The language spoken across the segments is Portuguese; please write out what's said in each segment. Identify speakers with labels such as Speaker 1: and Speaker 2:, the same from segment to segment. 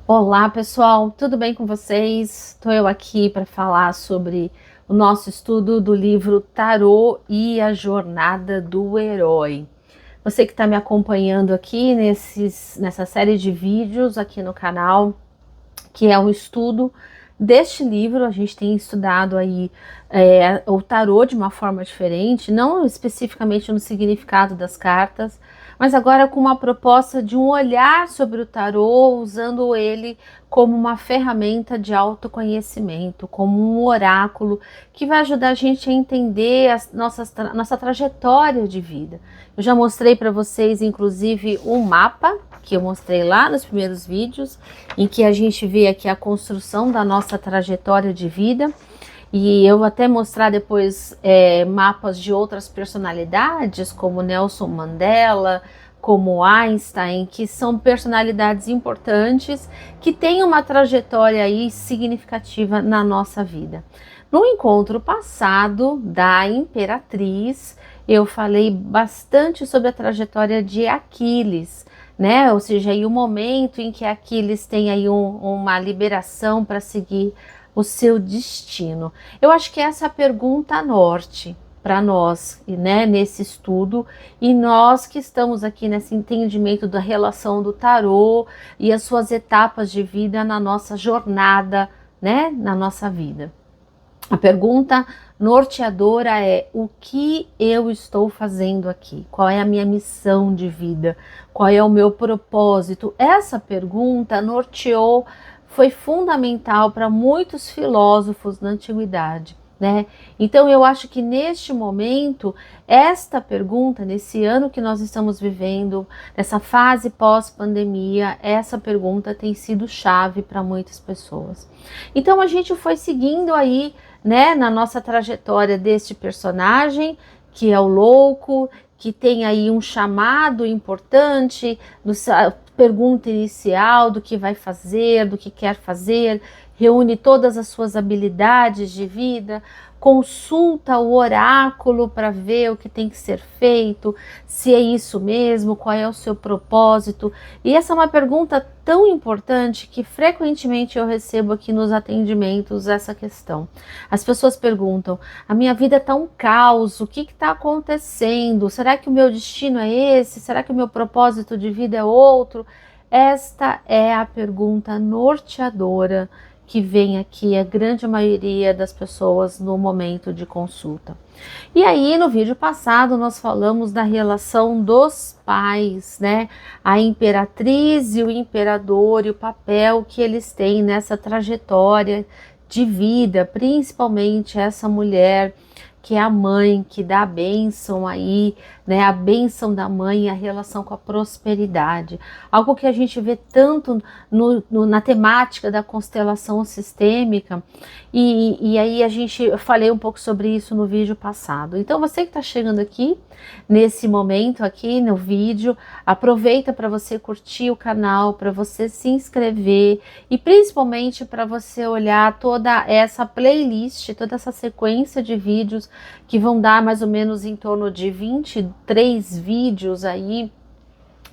Speaker 1: Olá pessoal, tudo bem com vocês? Estou eu aqui para falar sobre o nosso estudo do livro Tarô e a Jornada do Herói. Você que está me acompanhando aqui nessa série de vídeos aqui no canal, que é um estudo deste livro. A gente tem estudado aí o tarô de uma forma diferente, não especificamente no significado das cartas, mas agora com uma proposta de um olhar sobre o tarô, usando ele como uma ferramenta de autoconhecimento, como um oráculo que vai ajudar a gente a entender nossa trajetória de vida. Eu já mostrei para vocês, inclusive, um mapa que eu mostrei lá nos primeiros vídeos, em que a gente vê aqui a construção da nossa trajetória de vida. E eu vou até mostrar depois mapas de outras personalidades, como Nelson Mandela, como Einstein, que são personalidades importantes, que têm uma trajetória aí significativa na nossa vida. No encontro passado da Imperatriz, eu falei bastante sobre a trajetória de Aquiles, né? Ou seja, aí o momento em que Aquiles tem aí uma liberação para seguir o seu destino. Eu acho que essa é a pergunta norte para nós, né, nesse estudo, e nós que estamos aqui nesse entendimento da relação do tarô e as suas etapas de vida na nossa jornada, né, na nossa vida. A pergunta norteadora é: o que eu estou fazendo aqui? Qual é a minha missão de vida? Qual é o meu propósito? Essa pergunta norteou, foi fundamental para muitos filósofos na antiguidade, né? Então eu acho que neste momento, esta pergunta, nesse ano que nós estamos vivendo, nessa fase pós-pandemia, essa pergunta tem sido chave para muitas pessoas. Então a gente foi seguindo aí, né, na nossa trajetória deste personagem, que é o louco, que tem aí um chamado importante, pergunta inicial do que vai fazer, do que quer fazer, reúne todas as suas habilidades de vida, consulta o oráculo para ver o que tem que ser feito, se é isso mesmo, qual é o seu propósito. E essa é uma pergunta tão importante que frequentemente eu recebo aqui nos atendimentos essa questão. As pessoas perguntam: a minha vida está um caos, o que está acontecendo? Será que o meu destino é esse? Será que o meu propósito de vida é outro? Esta é a pergunta norteadora que vem aqui a grande maioria das pessoas no momento de consulta. E aí, no vídeo passado, nós falamos da relação dos pais, né? A imperatriz e o imperador e o papel que eles têm nessa trajetória de vida, principalmente essa mulher que é a mãe, que dá a bênção aí, né? A bênção da mãe e a relação com a prosperidade. Algo que a gente vê tanto na temática da constelação sistêmica, e aí eu falei um pouco sobre isso no vídeo passado. Então você que está chegando aqui, nesse momento aqui no vídeo, aproveita para você curtir o canal, para você se inscrever e principalmente para você olhar toda essa playlist, toda essa sequência de vídeos que vão dar mais ou menos em torno de 23 vídeos aí,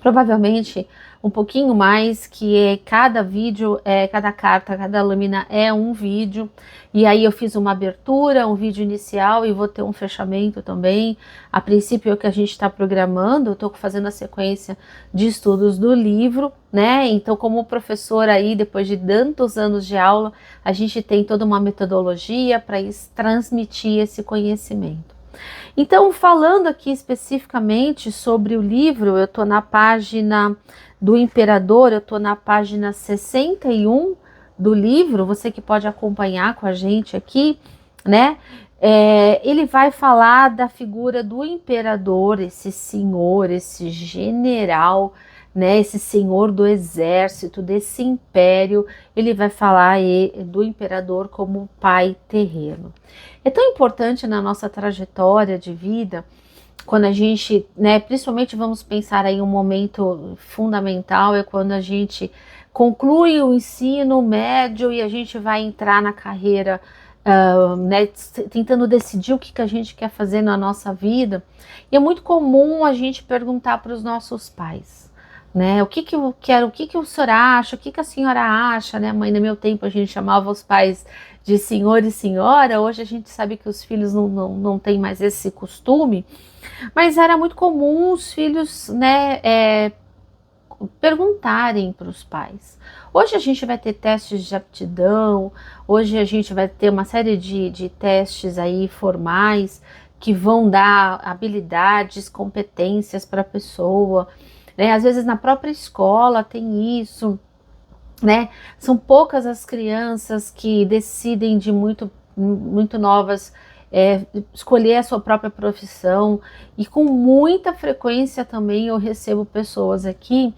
Speaker 1: provavelmente um pouquinho mais, que é cada vídeo, cada carta, cada lâmina é um vídeo, e aí eu fiz uma abertura, um vídeo inicial e vou ter um fechamento também. A princípio é o que a gente está programando, eu estou fazendo a sequência de estudos do livro, né? Então, como professora aí, depois de tantos anos de aula, a gente tem toda uma metodologia para transmitir esse conhecimento. Então, falando aqui especificamente sobre o livro, eu estou na página do Imperador, eu estou na página 61 do livro, você que pode acompanhar com a gente aqui, né? Ele vai falar da figura do imperador, esse senhor, esse general, né, esse senhor do exército, desse império. Ele vai falar do imperador como pai terreno. É tão importante na nossa trajetória de vida, quando a gente, né, principalmente vamos pensar aí um momento fundamental, é quando a gente conclui o ensino médio e a gente vai entrar na carreira, né, tentando decidir o que a gente quer fazer na nossa vida. E é muito comum a gente perguntar para os nossos pais: né? O que que eu quero, o que o senhor acha, o que a senhora acha, né? Mãe, no meu tempo a gente chamava os pais de senhor e senhora, hoje a gente sabe que os filhos não têm mais esse costume, mas era muito comum os filhos, né, perguntarem para os pais. Hoje a gente vai ter testes de aptidão, hoje a gente vai ter uma série de testes aí formais que vão dar habilidades, competências para a pessoa, né? Às vezes na própria escola tem isso, né? São poucas as crianças que decidem de muito novas escolher a sua própria profissão, e com muita frequência também eu recebo pessoas aqui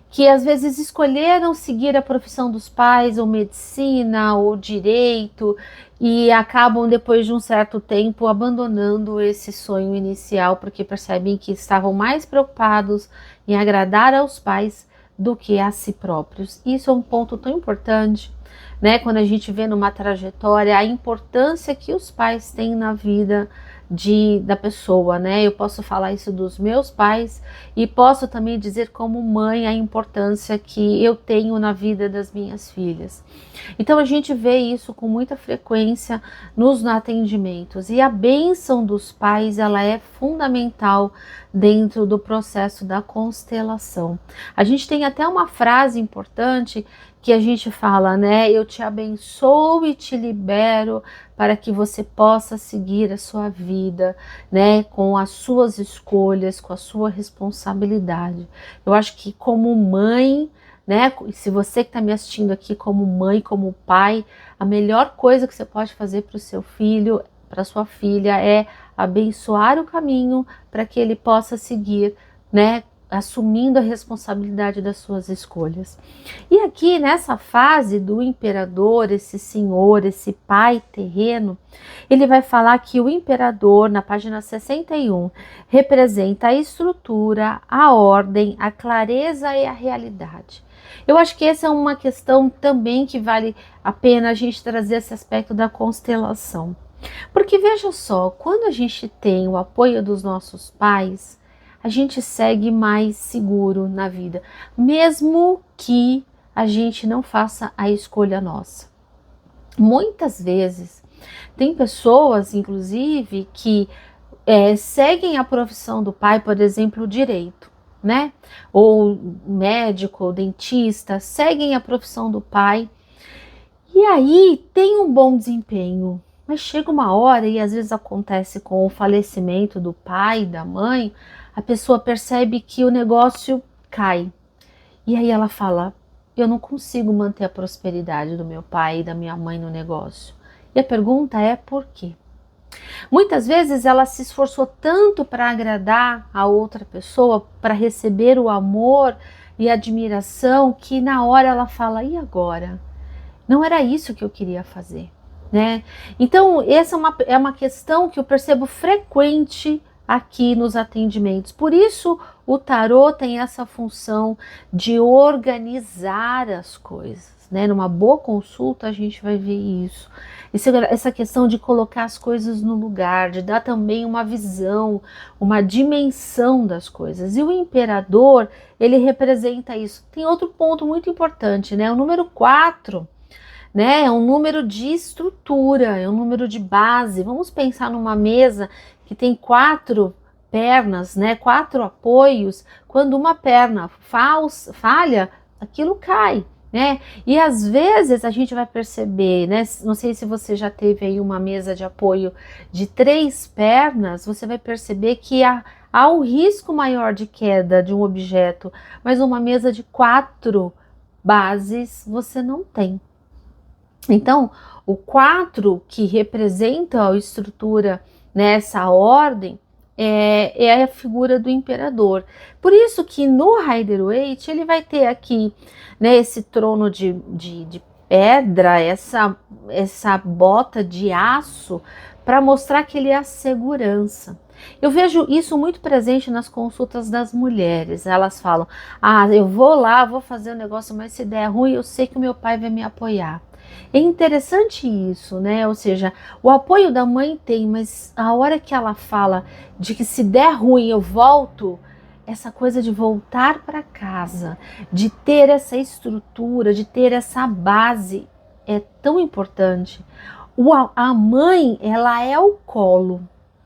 Speaker 1: que às vezes escolheram seguir a profissão dos pais, ou medicina, ou direito, e acabam depois de um certo tempo abandonando esse sonho inicial, porque percebem que estavam mais preocupados em agradar aos pais do que a si próprios. Isso é um ponto tão importante, né? Quando a gente vê numa trajetória a importância que os pais têm na vida da pessoa, né? Eu posso falar isso dos meus pais e posso também dizer como mãe a importância que eu tenho na vida das minhas filhas. Então a gente vê isso com muita frequência nos atendimentos, e a bênção dos pais, ela é fundamental dentro do processo da constelação. A gente tem até uma frase importante que a gente fala, né? Eu te abençoo e te libero para que você possa seguir a sua vida, né? Com as suas escolhas, com a sua responsabilidade. Eu acho que como mãe, né? Se você que está me assistindo aqui como mãe, como pai, a melhor coisa que você pode fazer para o seu filho, para sua filha, é abençoar o caminho para que ele possa seguir, né? Assumindo a responsabilidade das suas escolhas. E aqui nessa fase do imperador, esse senhor, esse pai terreno, ele vai falar que o imperador, na página 61, representa a estrutura, a ordem, a clareza e a realidade. Eu acho que essa é uma questão também que vale a pena a gente trazer esse aspecto da constelação. Porque veja só, quando a gente tem o apoio dos nossos pais, a gente segue mais seguro na vida, mesmo que a gente não faça a escolha nossa. Muitas vezes tem pessoas, inclusive, que seguem a profissão do pai, por exemplo, o direito, né? Ou médico, ou dentista, seguem a profissão do pai e aí tem um bom desempenho. Mas chega uma hora, e às vezes acontece com o falecimento do pai, da mãe, a pessoa percebe que o negócio cai. E aí ela fala, eu não consigo manter a prosperidade do meu pai e da minha mãe no negócio. E a pergunta é por quê? Muitas vezes ela se esforçou tanto para agradar a outra pessoa, para receber o amor e a admiração, que na hora ela fala, e agora? Não era isso que eu queria fazer, né? Então, essa é uma questão que eu percebo frequente aqui nos atendimentos. Por isso, o tarô tem essa função de organizar as coisas, né? Numa boa consulta, a gente vai ver isso. Essa questão de colocar as coisas no lugar, de dar também uma visão, uma dimensão das coisas. E o imperador, ele representa isso. Tem outro ponto muito importante, né? O número 4. Né? É um número de estrutura, é um número de base. Vamos pensar numa mesa que tem 4 pernas, né? 4 apoios. Quando uma perna falha, aquilo cai, né? E às vezes a gente vai perceber, né? Não sei se você já teve aí uma mesa de apoio de 3 pernas, você vai perceber que há um risco maior de queda de um objeto, mas uma mesa de 4 bases você não tem. Então, o 4 que representa a estrutura nessa ordem é a figura do imperador. Por isso que no Rider-Waite ele vai ter aqui, né, esse trono de pedra, essa bota de aço, para mostrar que ele é a segurança. Eu vejo isso muito presente nas consultas das mulheres. Elas falam, eu vou lá, vou fazer o negócio, mas se der ruim, eu sei que o meu pai vai me apoiar. É interessante isso, né? Ou seja, o apoio da mãe tem, mas a hora que ela fala de que se der ruim eu volto, essa coisa de voltar para casa, de ter essa estrutura, de ter essa base, é tão importante. A mãe, ela é o colo,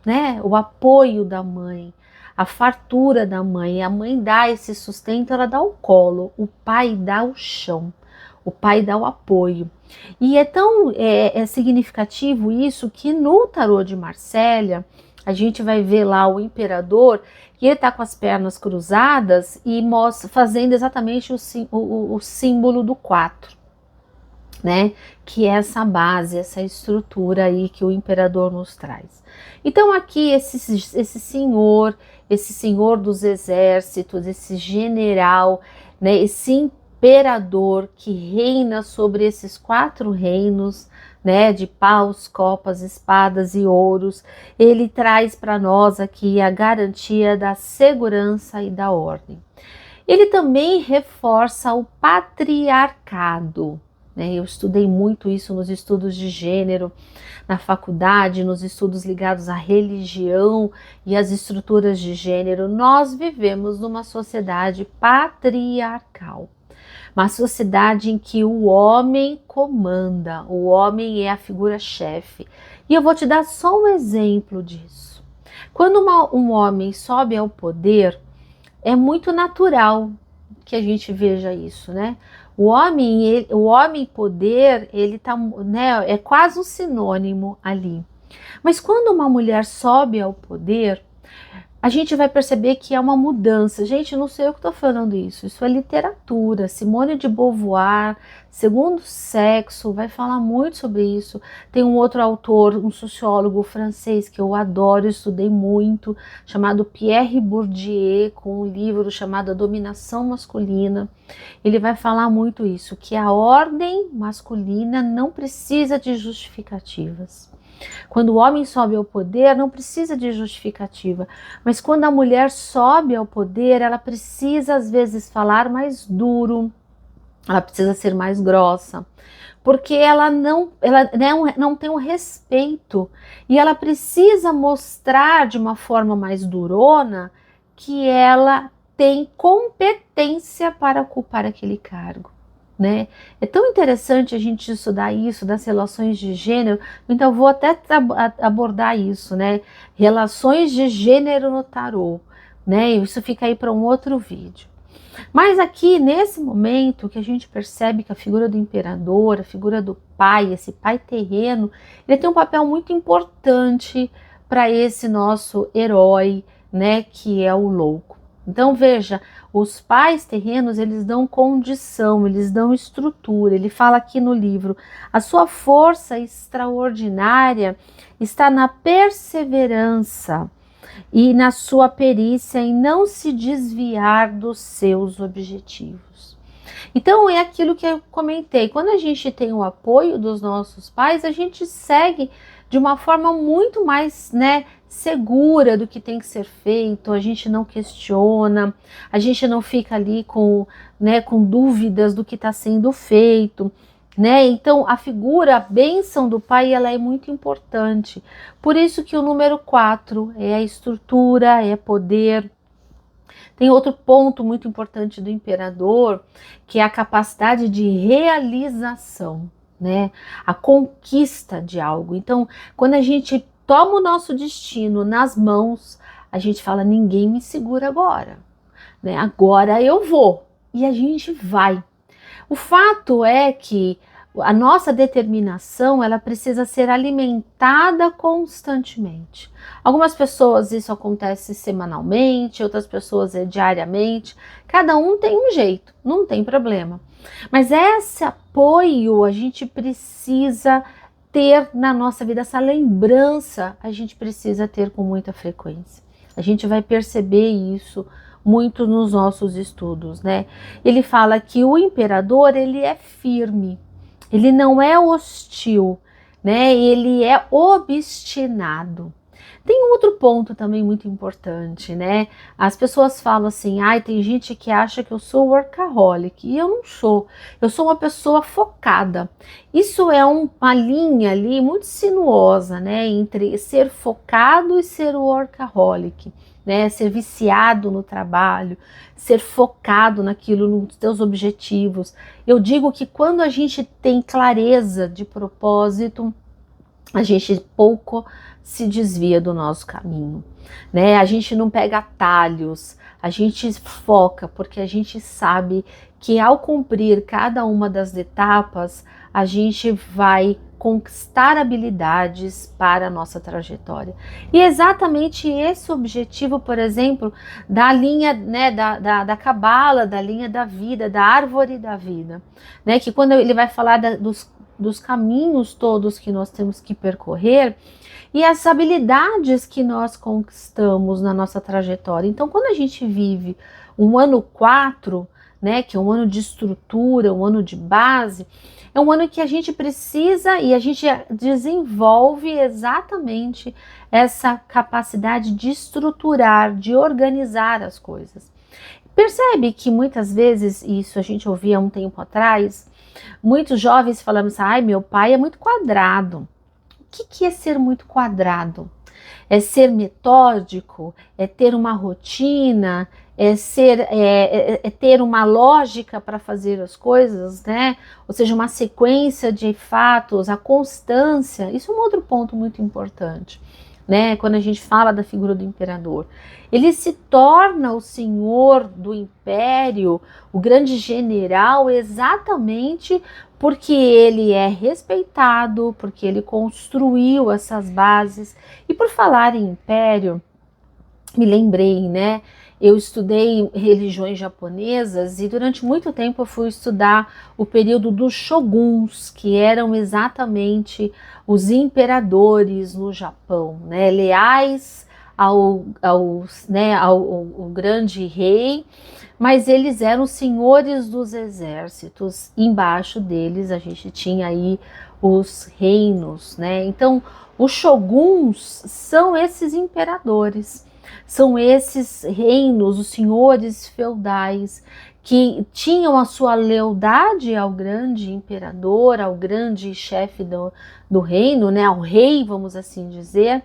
Speaker 1: né? O apoio da mãe, a fartura da mãe. A mãe dá esse sustento, ela dá o colo, o pai dá o chão, o pai dá o apoio. E é tão significativo isso que no tarô de Marsella, a gente vai ver lá o imperador, que ele está com as pernas cruzadas e fazendo exatamente o símbolo do 4, né? Que é essa base, essa estrutura aí que o imperador nos traz. Então aqui esse senhor dos exércitos, esse general, né? Esse imperador que reina sobre esses 4 reinos, né, de paus, copas, espadas e ouros, ele traz para nós aqui a garantia da segurança e da ordem. Ele também reforça o patriarcado, né? Eu estudei muito isso nos estudos de gênero, na faculdade, nos estudos ligados à religião e às estruturas de gênero. Nós vivemos numa sociedade patriarcal. Uma sociedade em que o homem comanda, o homem é a figura chefe. E eu vou te dar só um exemplo disso. Quando um homem sobe ao poder, é muito natural que a gente veja isso, né? O homem poder, ele tá, né, é quase um sinônimo ali. Mas quando uma mulher sobe ao poder, a gente vai perceber que é uma mudança. Gente, não sei eu que estou falando isso é literatura. Simone de Beauvoir, Segundo Sexo, vai falar muito sobre isso. Tem um outro autor, um sociólogo francês que eu adoro, estudei muito, chamado Pierre Bourdieu, com um livro chamado A Dominação Masculina. Ele vai falar muito isso, que a ordem masculina não precisa de justificativas. Quando o homem sobe ao poder, não precisa de justificativa. Mas quando a mulher sobe ao poder, ela precisa às vezes falar mais duro, ela precisa ser mais grossa, porque ela não tem um respeito e ela precisa mostrar de uma forma mais durona que ela tem competência para ocupar aquele cargo. Né? É tão interessante a gente estudar isso das relações de gênero, então vou até abordar isso, né? Relações de gênero no tarô, né? Isso fica aí para um outro vídeo. Mas aqui, nesse momento, que a gente percebe que a figura do imperador, a figura do pai, esse pai terreno, ele tem um papel muito importante para esse nosso herói, né? Que é o louco. Então veja, os pais terrenos, eles dão condição, eles dão estrutura. Ele fala aqui no livro, a sua força extraordinária está na perseverança e na sua perícia em não se desviar dos seus objetivos. Então é aquilo que eu comentei, quando a gente tem o apoio dos nossos pais, a gente segue de uma forma muito mais, né, segura do que tem que ser feito, a gente não questiona, a gente não fica ali com dúvidas do que está sendo feito, né? Então a figura, a bênção do pai, ela é muito importante. Por isso que o número 4 é a estrutura, é poder. Tem outro ponto muito importante do imperador, que é a capacidade de realização, né? A conquista de algo. Então, quando a gente toma o nosso destino nas mãos, a gente fala, ninguém me segura agora, né? Agora eu vou. E a gente vai. O fato é que a nossa determinação, ela precisa ser alimentada constantemente. Algumas pessoas isso acontece semanalmente, outras pessoas é diariamente. Cada um tem um jeito, não tem problema. Mas esse apoio a gente precisa ter na nossa vida, essa lembrança a gente precisa ter com muita frequência. A gente vai perceber isso muito nos nossos estudos, né? Ele fala que o imperador, ele é firme, ele não é hostil, né? Ele é obstinado. Tem um outro ponto também muito importante, né? As pessoas falam assim, tem gente que acha que eu sou workaholic, e eu não sou. Eu sou uma pessoa focada. Isso é uma linha ali muito sinuosa, né? Entre ser focado e ser workaholic. né? Ser viciado no trabalho, ser focado naquilo, nos teus objetivos. Eu digo que quando a gente tem clareza de propósito, a gente pouco se desvia do nosso caminho, né? A gente não pega atalhos, a gente foca, porque a gente sabe que ao cumprir cada uma das etapas, a gente vai conquistar habilidades para a nossa trajetória. E é exatamente esse objetivo, por exemplo, da linha, né, da Cabala, da linha da vida, da árvore da vida, né? Que quando ele vai falar dos caminhos todos que nós temos que percorrer e as habilidades que nós conquistamos na nossa trajetória. Então, quando a gente vive um ano 4, né, que é um ano de estrutura, um ano de base, é um ano que a gente precisa e a gente desenvolve exatamente essa capacidade de estruturar, de organizar as coisas. Percebe que muitas vezes, isso a gente ouvia um tempo atrás, muitos jovens falando assim, ai, meu pai é muito quadrado. O que é ser muito quadrado? É ser metódico? É ter uma rotina? É ter uma lógica para fazer as coisas, né? Ou seja, uma sequência de fatos, a constância. Isso é um outro ponto muito importante, né? Quando a gente fala da figura do imperador, ele se torna o senhor do império, o grande general, exatamente porque ele é respeitado, porque ele construiu essas bases. E por falar em império, me lembrei, né? Eu estudei religiões japonesas e durante muito tempo eu fui estudar o período dos shoguns, que eram exatamente os imperadores no Japão, né? Leais ao grande rei, mas eles eram senhores dos exércitos. Embaixo deles a gente tinha aí os reinos, né? Então, os shoguns são esses imperadores, são esses reinos, os senhores feudais, que tinham a sua lealdade ao grande imperador, ao grande chefe do reino, né? Ao rei, vamos assim dizer.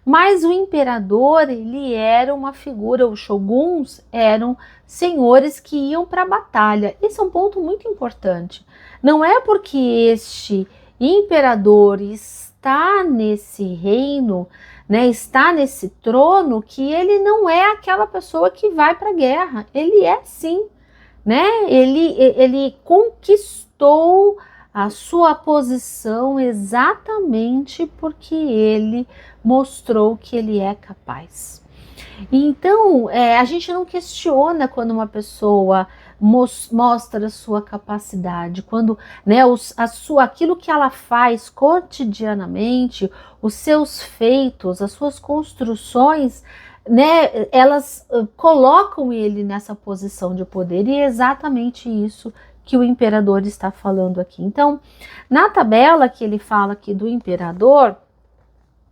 Speaker 1: Mas o imperador, ele era uma figura, os shoguns eram senhores que iam para a batalha. Esse é um ponto muito importante. Não é porque este imperador está nesse reino, né, está nesse trono, que ele não é aquela pessoa que vai para a guerra. Ele é sim, né? Ele conquistou a sua posição exatamente porque ele mostrou que ele é capaz. Então, a gente não questiona quando uma pessoa mostra a sua capacidade, quando, né, aquilo que ela faz cotidianamente, os seus feitos, as suas construções, né, elas colocam ele nessa posição de poder, e é exatamente isso que o imperador está falando aqui. Então, na tabela que ele fala aqui do imperador,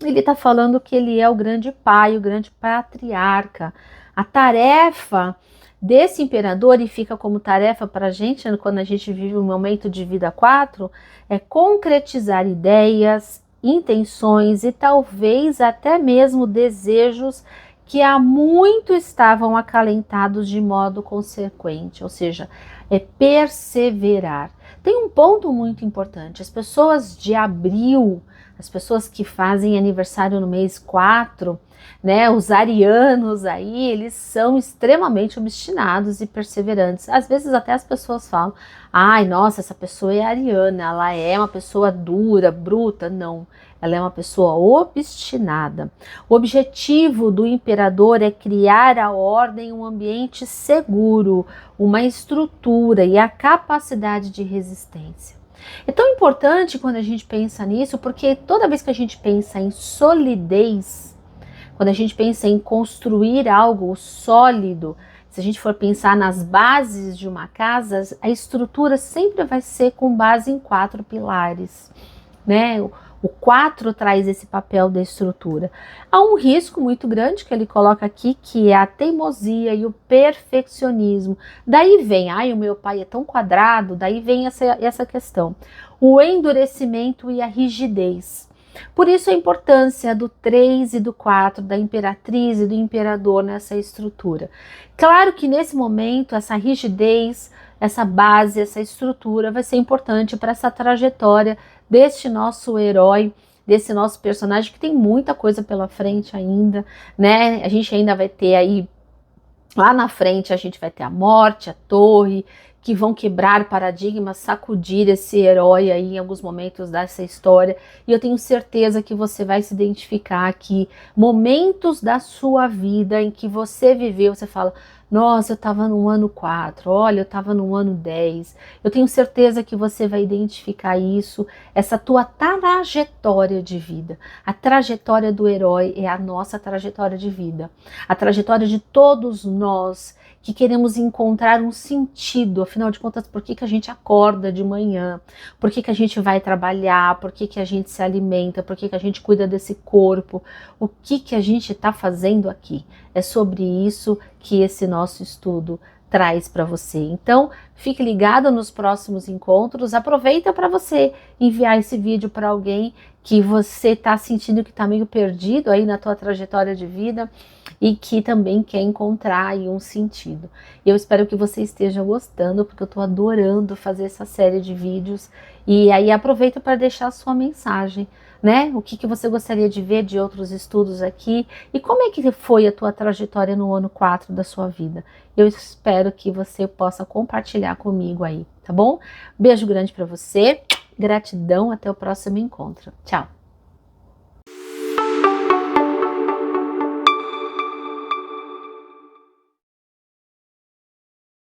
Speaker 1: ele está falando que ele é o grande pai, o grande patriarca. A tarefa desse imperador, e fica como tarefa para a gente, quando a gente vive um momento de vida 4, é concretizar ideias, intenções e talvez até mesmo desejos que há muito estavam acalentados de modo consequente, ou seja, é perseverar. Tem um ponto muito importante: as pessoas de abril, as pessoas que fazem aniversário no mês 4, né, os arianos aí, eles são extremamente obstinados e perseverantes. Às vezes até as pessoas falam, ai, nossa, essa pessoa é ariana, ela é uma pessoa dura, bruta. Não, ela é uma pessoa obstinada. O objetivo do imperador é criar a ordem, um ambiente seguro, uma estrutura e a capacidade de resistência. É tão importante quando a gente pensa nisso, porque toda vez que a gente pensa em solidez, quando a gente pensa em construir algo sólido, se a gente for pensar nas bases de uma casa, a estrutura sempre vai ser com base em 4 pilares, né? O 4 traz esse papel da estrutura. Há um risco muito grande que ele coloca aqui, que é a teimosia e o perfeccionismo. Daí vem, ai, o meu pai é tão quadrado, daí vem essa questão. O endurecimento e a rigidez. Por isso a importância do 3 e do 4, da imperatriz e do imperador nessa estrutura. Claro que nesse momento essa rigidez, essa base, essa estrutura vai ser importante para essa trajetória deste nosso herói, desse nosso personagem que tem muita coisa pela frente ainda, né? A gente ainda vai ter aí, lá na frente a gente vai ter a morte, a torre, que vão quebrar paradigmas, sacudir esse herói aí em alguns momentos dessa história. E eu tenho certeza que você vai se identificar aqui, momentos da sua vida em que você viveu, você fala, nossa, eu estava no ano 4, olha, eu estava no ano 10. Eu tenho certeza que você vai identificar isso, essa tua trajetória de vida. A trajetória do herói é a nossa trajetória de vida. A trajetória de todos nós que queremos encontrar um sentido, afinal de contas, por que a gente acorda de manhã, por que a gente vai trabalhar, por que a gente se alimenta, por que a gente cuida desse corpo, o que a gente está fazendo aqui. É sobre isso que esse nosso estudo traz para você. Então, fique ligado nos próximos encontros, aproveita para você enviar esse vídeo para alguém que você está sentindo que está meio perdido aí na tua trajetória de vida e que também quer encontrar aí um sentido. Eu espero que você esteja gostando, porque eu estou adorando fazer essa série de vídeos, e aí aproveita para deixar a sua mensagem, né? O que você gostaria de ver de outros estudos aqui, e como é que foi a tua trajetória no ano 4 da sua vida. Eu espero que você possa compartilhar comigo aí, tá bom? Beijo grande para você, gratidão, até o próximo encontro. Tchau!